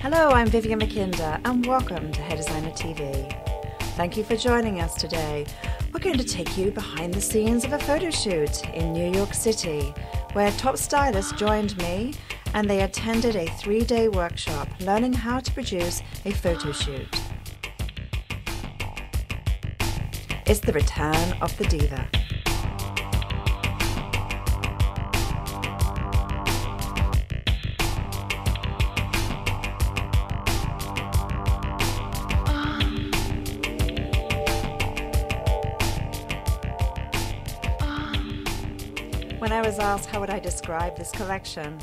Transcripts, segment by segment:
Hello, I'm Vivienne Mackinder and welcome to HairDesignerTV. Thank you for joining us today. We're going to take you behind the scenes of a photo shoot in New York City, where top stylists joined me and they attended a 3-day workshop learning how to produce a photo shoot. It's the return of the diva. When I was asked how would I describe this collection,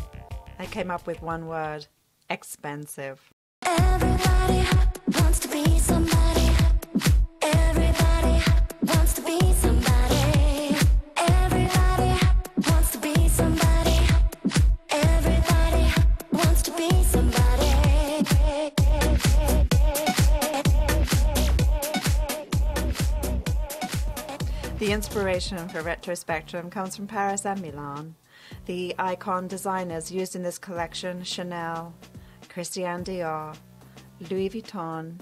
I came up with one word: expensive. Everybody wants to be somebody. Everybody wants to be somebody. Everybody wants to be somebody. Everybody wants to be somebody. The inspiration for Retrospectrum comes from Paris and Milan. The icon designers used in this collection, Chanel, Christian Dior, Louis Vuitton,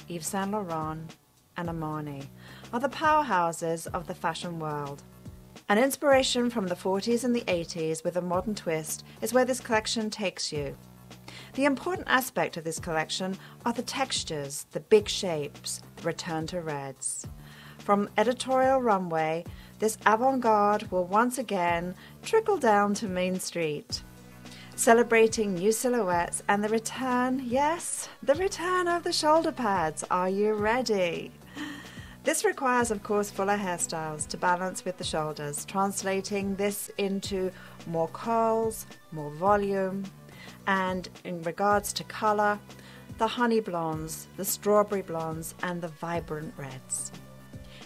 Yves Saint Laurent, and Armani, are the powerhouses of the fashion world. An inspiration from the 40s and the 80s with a modern twist is where this collection takes you. The important aspect of this collection are the textures, the big shapes, the return to reds. From editorial runway, this avant-garde will once again trickle down to Main Street, celebrating new silhouettes and the return, yes, the return of the shoulder pads. Are you ready? This requires, of course, fuller hairstyles to balance with the shoulders, translating this into more curls, more volume, and in regards to color, the honey blondes, the strawberry blondes, and the vibrant reds.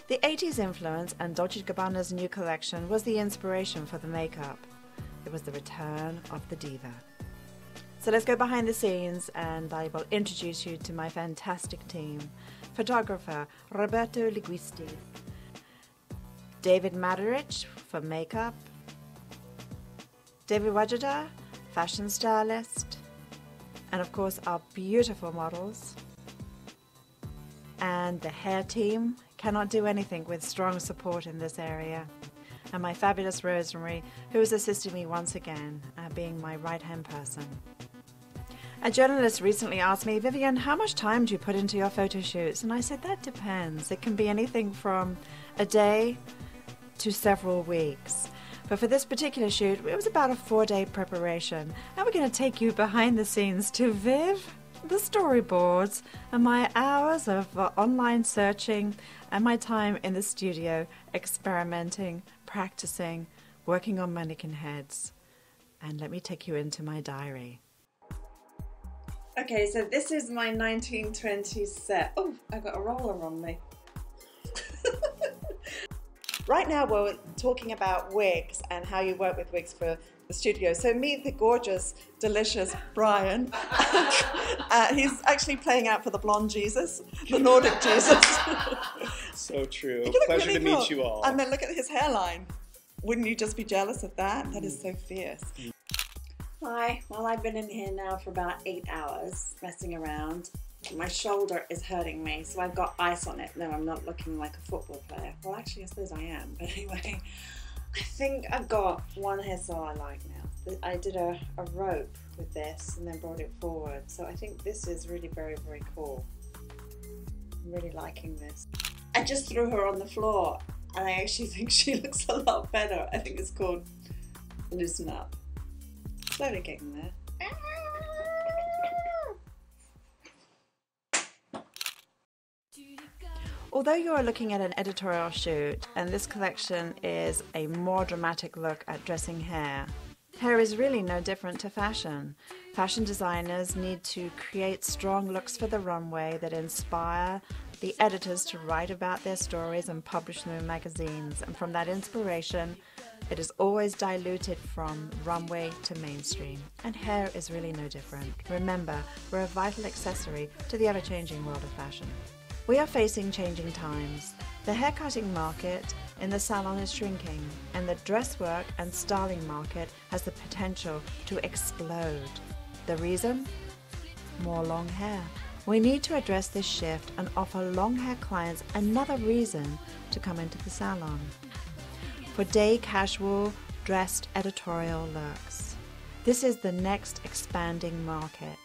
The 80s influence and Dolce & Gabbana's new collection was the inspiration for the makeup. It was the return of the diva. So let's go behind the scenes and I will introduce you to my fantastic team. Photographer Roberto Liguisti, David Maderich for makeup, David Widjaja, fashion stylist, and of course our beautiful models. And the hair team cannot do anything with strong support in this area. And my fabulous Rosemary, who has assisted me once again, being my right-hand person. A journalist recently asked me, Vivienne, how much time do you put into your photo shoots? And I said, that depends. It can be anything from a day to several weeks. But for this particular shoot, it was about a 4-day preparation. And we're going to take you behind the scenes to Viv, the storyboards, and my hours of online searching and my time in the studio experimenting, practicing, working on mannequin heads. And let me take you into my diary. Okay, so this is my 1920s set. Oh, I've got a roller on me. Right now we're talking about wigs and how you work with wigs for the studio. So meet the gorgeous, delicious Brian. He's actually playing out for the blonde Jesus, the Nordic Jesus. So true. Pleasure really to meet you all. And then look at his hairline. Wouldn't you just be jealous of that? That is so fierce. Hi, well I've been in here now for about 8 hours messing around. My shoulder is hurting me, so I've got ice on it. No, I'm not looking like a football player. Well, actually, I suppose I am. But anyway, I think I've got one hairstyle I like now. I did a rope with this and then brought it forward. So I think this is really very, very cool. I'm really liking this. I just threw her on the floor and I actually think she looks a lot better. I think it's called Loosen Up. Slowly getting there. Although you are looking at an editorial shoot, and this collection is a more dramatic look at dressing hair, hair is really no different to fashion. Fashion designers need to create strong looks for the runway that inspire the editors to write about their stories and publish them in magazines. And from that inspiration, it is always diluted from runway to mainstream. And hair is really no different. Remember, we're a vital accessory to the ever-changing world of fashion. We are facing changing times. The haircutting market in the salon is shrinking, and the dresswork and styling market has the potential to explode. The reason? more long hair. We need to address this shift and offer long hair clients another reason to come into the salon. For day casual, dressed editorial looks. This is the next expanding market.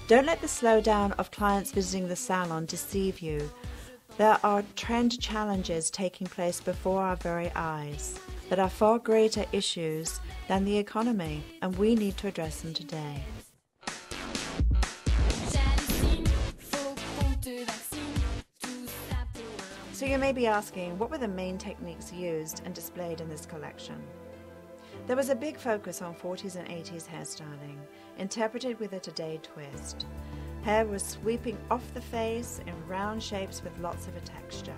Don't let the slowdown of clients visiting the salon deceive you. There are trend challenges taking place before our very eyes that are far greater issues than the economy, and we need to address them today. So you may be asking, what were the main techniques used and displayed in this collection? There was a big focus on 40s and 80s hairstyling, interpreted with a today twist. Hair was sweeping off the face in round shapes with lots of a texture.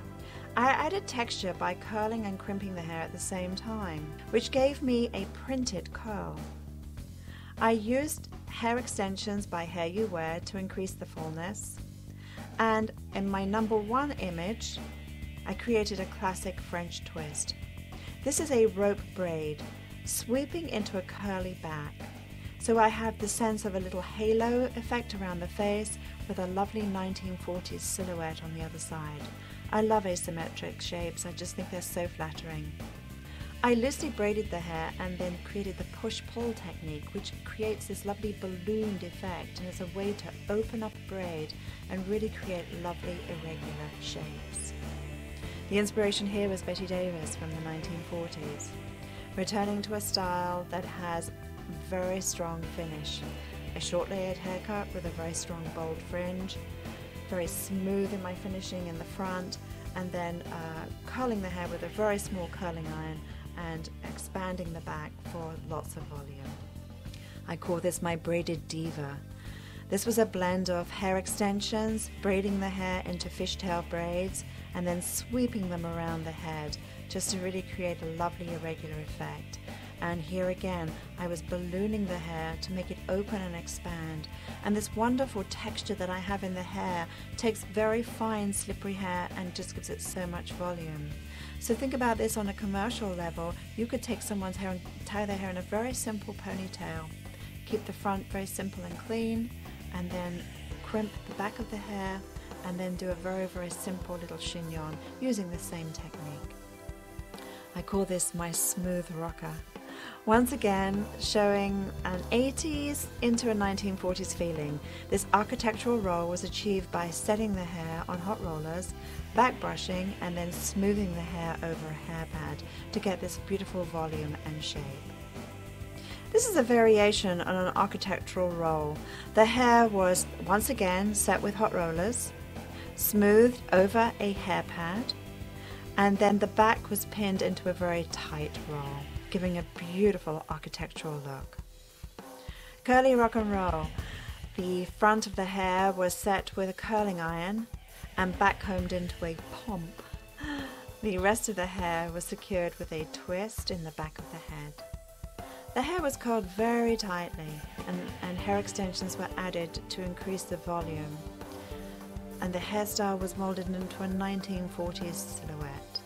I added texture by curling and crimping the hair at the same time, which gave me a printed curl. I used hair extensions by Hair You Wear to increase the fullness, and in my #1 image, I created a classic French twist. This is a rope braid, sweeping into a curly back. So I have the sense of a little halo effect around the face with a lovely 1940s silhouette on the other side. I love asymmetric shapes, I just think they're so flattering. I loosely braided the hair and then created the push-pull technique, which creates this lovely ballooned effect, and it's a way to open up a braid and really create lovely irregular shapes. The inspiration here was Bette Davis from the 1940s, returning to a style that has very strong finish. A short layered haircut with a very strong bold fringe, very smooth in my finishing in the front, and then curling the hair with a very small curling iron and expanding the back for lots of volume. I call this my braided diva. This was a blend of hair extensions, braiding the hair into fishtail braids, and then sweeping them around the head just to really create a lovely irregular effect. And here again, I was ballooning the hair to make it open and expand. And this wonderful texture that I have in the hair takes very fine, slippery hair and just gives it so much volume. So think about this on a commercial level. You could take someone's hair and tie their hair in a very simple ponytail. Keep the front very simple and clean, and then crimp the back of the hair, and then do a very, very simple little chignon using the same technique. I call this my smooth rocker. Once again, showing an 80s into a 1940s feeling. This architectural roll was achieved by setting the hair on hot rollers, back brushing, and then smoothing the hair over a hair pad to get this beautiful volume and shape. This is a variation on an architectural roll. The hair was once again set with hot rollers, smoothed over a hair pad, and then the back was pinned into a very tight roll, giving a beautiful architectural look. Curly rock and roll. The front of the hair was set with a curling iron and back combed into a pomp. The rest of the hair was secured with a twist in the back of the head. The hair was curled very tightly, and hair extensions were added to increase the volume. And the hairstyle was molded into a 1940s silhouette.